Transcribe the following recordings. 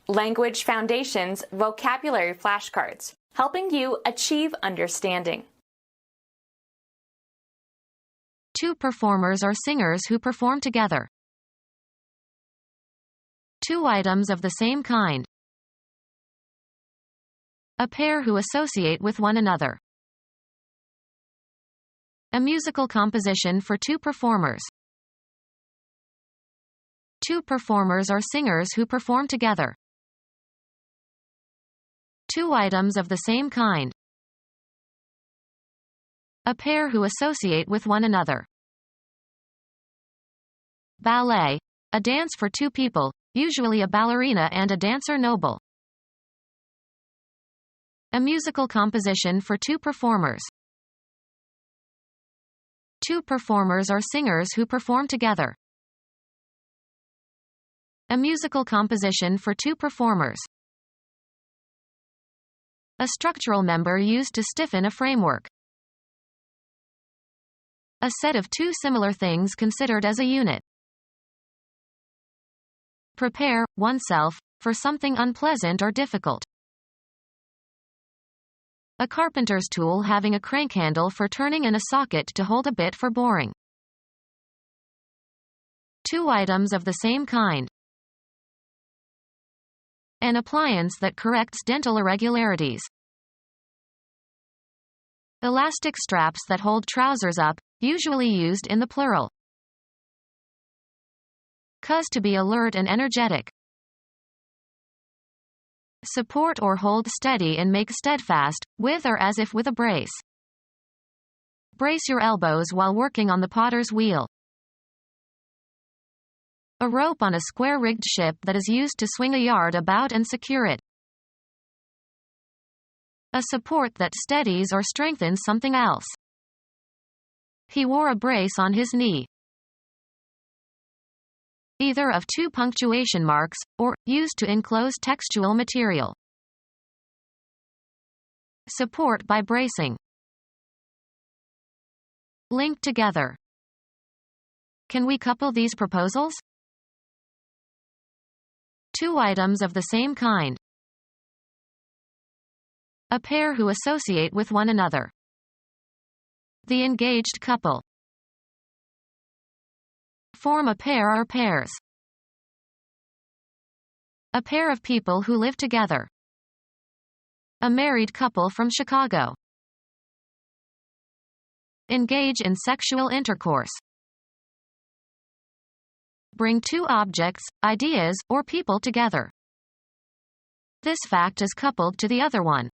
Language Foundations Vocabulary Flashcards, helping you achieve understanding. Two performers are singers who perform together. Two items of the same kind. A pair who associate with one another. A musical composition for two performers. Two performers are singers who perform together. Two items of the same kind. A pair who associate with one another. Ballet, a dance for two people, usually a ballerina and a dancer noble. A musical composition for two performers. Two performers are singers who perform together. A musical composition for two performers. A structural member used to stiffen a framework. A set of two similar things considered as a unit. Prepare oneself for something unpleasant or difficult. A carpenter's tool having a crank handle for turning and a socket to hold a bit for boring. Two items of the same kind. An appliance that corrects dental irregularities. Elastic straps that hold trousers up, usually used in the plural. Cause to be alert and energetic. Support or hold steady and make steadfast, with or as if with a brace. Brace your elbows while working on the potter's wheel. A rope on a square-rigged ship that is used to swing a yard about and secure it. A support that steadies or strengthens something else. He wore a brace on his knee. Either of two punctuation marks, or, used to enclose textual material. Support by bracing. Link together. Can we couple these proposals? Two items of the same kind. A pair who associate with one another. The engaged couple. Form a pair or pairs. A pair of people who live together. A married couple from Chicago. Engage in sexual intercourse. Bring two objects, ideas, or people together. This fact is coupled to the other one.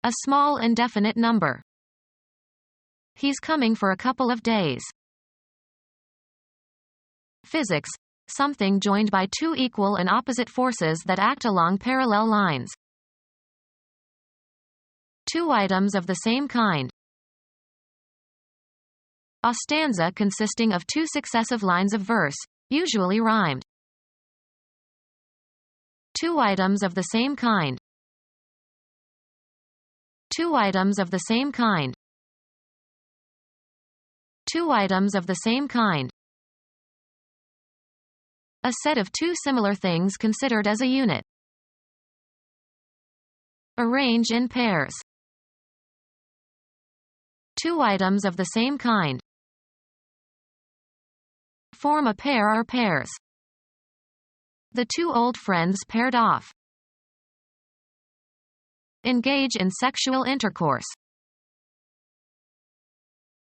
A small indefinite number. He's coming for a couple of days. Physics, something joined by two equal and opposite forces that act along parallel lines. Two items of the same kind. A stanza consisting of two successive lines of verse, usually rhymed. Two items of the same kind. Two items of the same kind. Two items of the same kind. A set of two similar things considered as a unit. Arrange in pairs. Two items of the same kind. Form a pair or pairs. The two old friends paired off. Engage in sexual intercourse.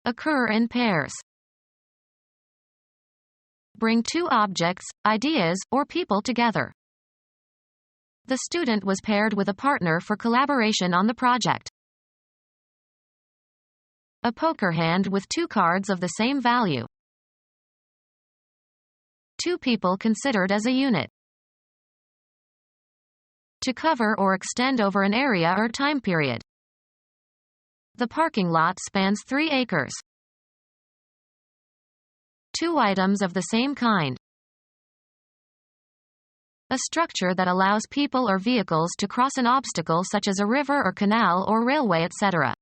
Occur in pairs. Bring two objects, ideas, or people together. The student was paired with a partner for collaboration on the project. A poker hand with two cards of the same value. Two people considered as a unit. To cover or extend over an area or time period. The parking lot spans 3 acres. Two items of the same kind. A structure that allows people or vehicles to cross an obstacle such as a river or canal or railway, etc.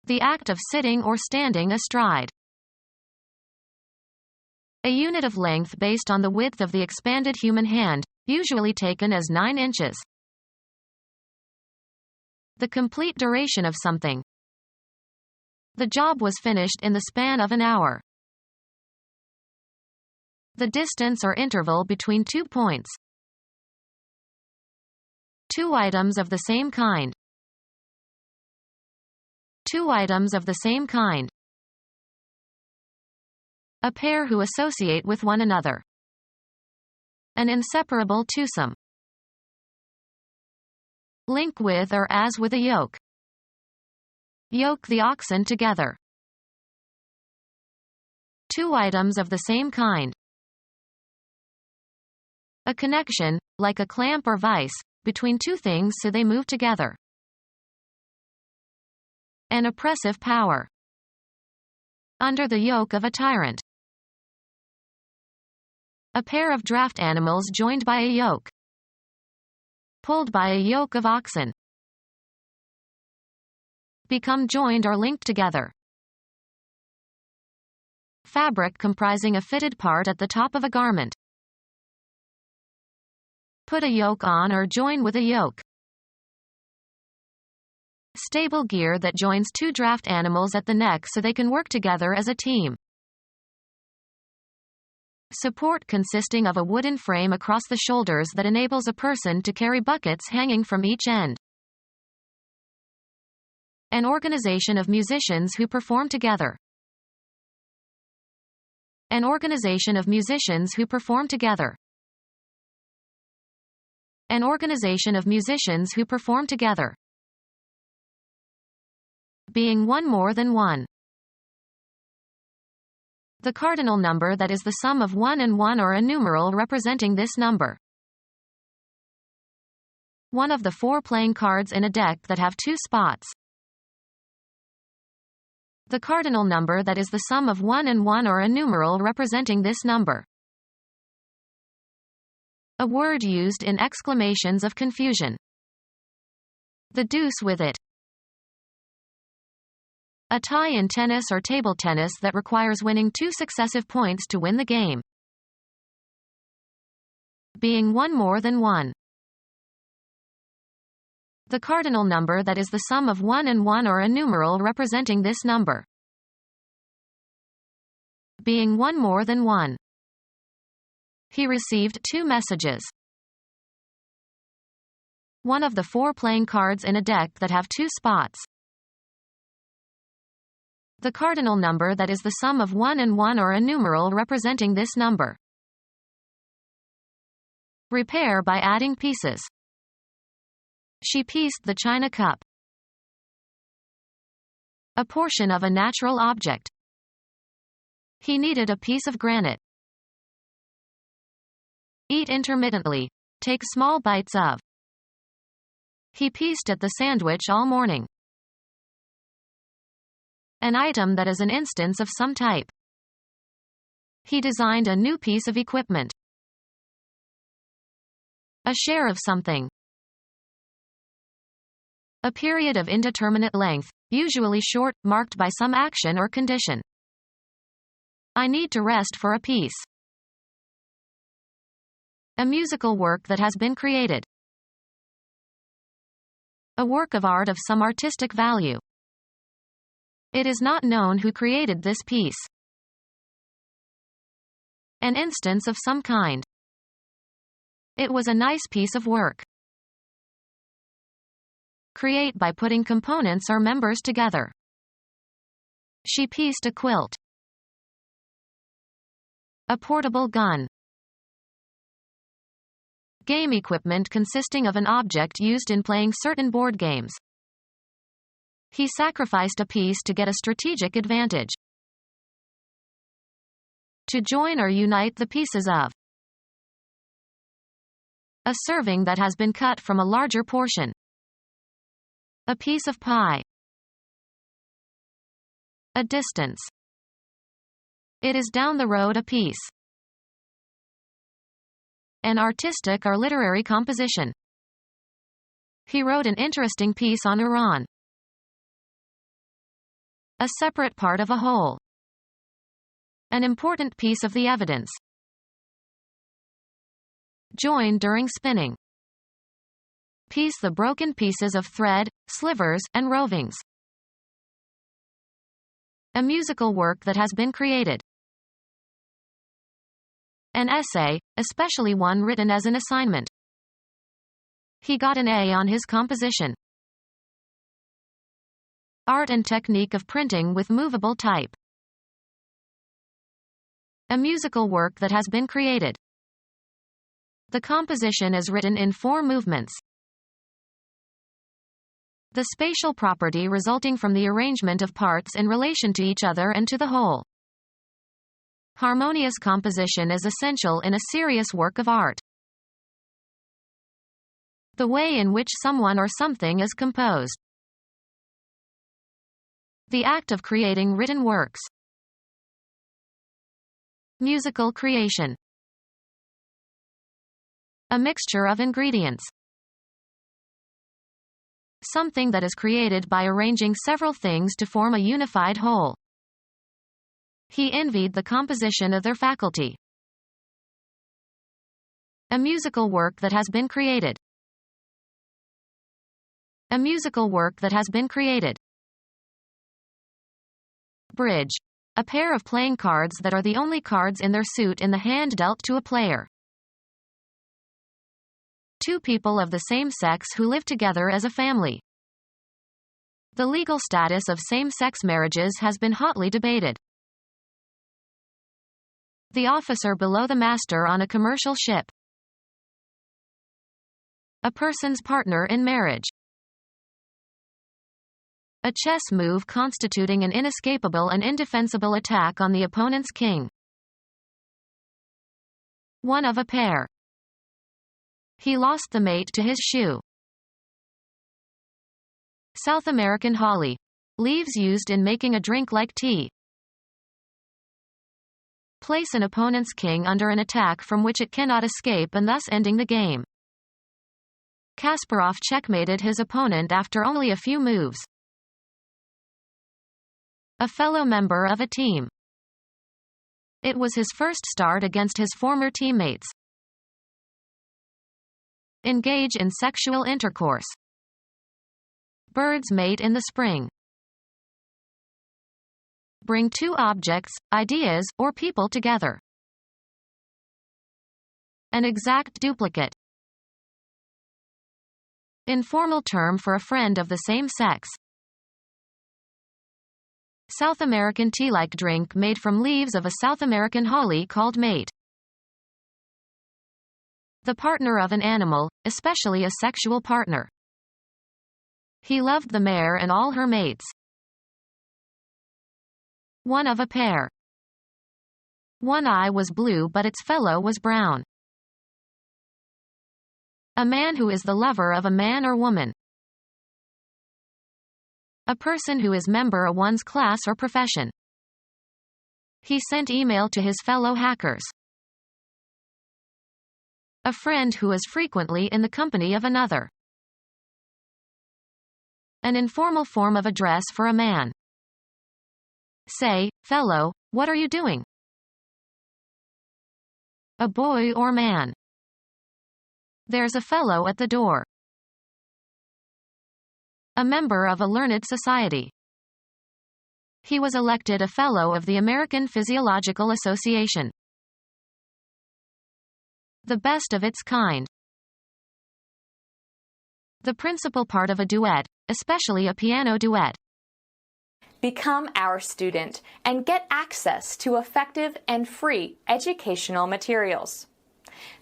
The act of sitting or standing astride. A unit of length based on the width of the expanded human hand, usually taken as 9 inches. The complete duration of something. The job was finished in the span of an hour. The distance or interval between 2 points. 2 items of the same kind. 2 items of the same kind. A pair who associate with one another. An inseparable twosome. Link with or as with a yoke. Yoke the oxen together. 2 items of the same kind. A connection, like a clamp or vice, between 2 things so they move together. An oppressive power. Under the yoke of a tyrant. A pair of draft animals joined by a yoke. Pulled by a yoke of oxen. Become joined or linked together. Fabric comprising a fitted part at the top of a garment. Put a yoke on or join with a yoke. Stable gear that joins 2 draft animals at the neck so they can work together as a team. Support consisting of a wooden frame across the shoulders that enables a person to carry buckets hanging from each end. An organization of musicians who perform together. An organization of musicians who perform together. An organization of musicians who perform together. Being one more than one. The cardinal number that is the sum of 1 and 1 or a numeral representing this number. One of the 4 playing cards in a deck that have 2 spots. The cardinal number that is the sum of 1 and 1 or a numeral representing this number. A word used in exclamations of confusion. The deuce with it. A tie in tennis or table tennis that requires winning 2 successive points to win the game. Being one more than one. The cardinal number that is the sum of 1 and 1 or a numeral representing this number. Being one more than one. He received 2 messages. One of the 4 playing cards in a deck that have 2 spots. The cardinal number that is the sum of 1 and 1 or a numeral representing this number. Repair by adding pieces. She pieced the china cup. A portion of a natural object. He needed a piece of granite. Eat intermittently. Take small bites of. He pieced at the sandwich all morning. An item that is an instance of some type. He designed a new piece of equipment. A share of something. A period of indeterminate length, usually short, marked by some action or condition. I need to rest for a piece. A musical work that has been created. A work of art of some artistic value. It is not known who created this piece. An instance of some kind. It was a nice piece of work. Create by putting components or members together. She pieced a quilt. A portable gun. Game equipment consisting of an object used in playing certain board games. He sacrificed a piece to get a strategic advantage. To join or unite the pieces of. A serving that has been cut from a larger portion. A piece of pie. A distance. It is down the road a piece. An artistic or literary composition. He wrote an interesting piece on Iran. A separate part of a whole. An important piece of the evidence. Join during spinning. Piece the broken pieces of thread, slivers, and rovings. A musical work that has been created. An essay, especially one written as an assignment. He got an A on his composition. Art and technique of printing with movable type. A musical work that has been created. The composition is written in 4 movements. The spatial property resulting from the arrangement of parts in relation to each other and to the whole. Harmonious composition is essential in a serious work of art. The way in which someone or something is composed. The act of creating written works. Musical creation. A mixture of ingredients. Something that is created by arranging several things to form a unified whole. He envied the composition of their faculty. A musical work that has been created. A musical work that has been created. Bridge. A pair of playing cards that are the only cards in their suit in the hand dealt to a player. 2 people of the same sex who live together as a family. The legal status of same-sex marriages has been hotly debated. The officer below the master on a commercial ship. A person's partner in marriage. A chess move constituting an inescapable and indefensible attack on the opponent's king. One of a pair. He lost the mate to his shoe. South American holly. Leaves used in making a drink like tea. Place an opponent's king under an attack from which it cannot escape and thus ending the game. Kasparov checkmated his opponent after only a few moves. A fellow member of a team. It was his first start against his former teammates. Engage in sexual intercourse. Birds mate in the spring. Bring 2 objects, ideas, or people together. An exact duplicate. Informal term for a friend of the same sex. South American tea-like drink made from leaves of a South American holly called mate. The partner of an animal, especially a sexual partner. He loved the mare and all her mates. One of a pair. One eye was blue but its fellow was brown. A man who is the lover of a man or woman. A person who is member of one's class or profession. He sent email to his fellow hackers. A friend who is frequently in the company of another. An informal form of address for a man. Say, fellow, what are you doing? A boy or man. There's a fellow at the door. A member of a learned society. He was elected a Fellow of the American Physiological Association. The best of its kind. The principal part of a duet, especially a piano duet. Become our student and get access to effective and free educational materials.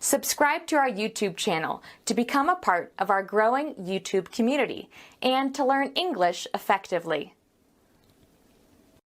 Subscribe to our YouTube channel to become a part of our growing YouTube community and to learn English effectively.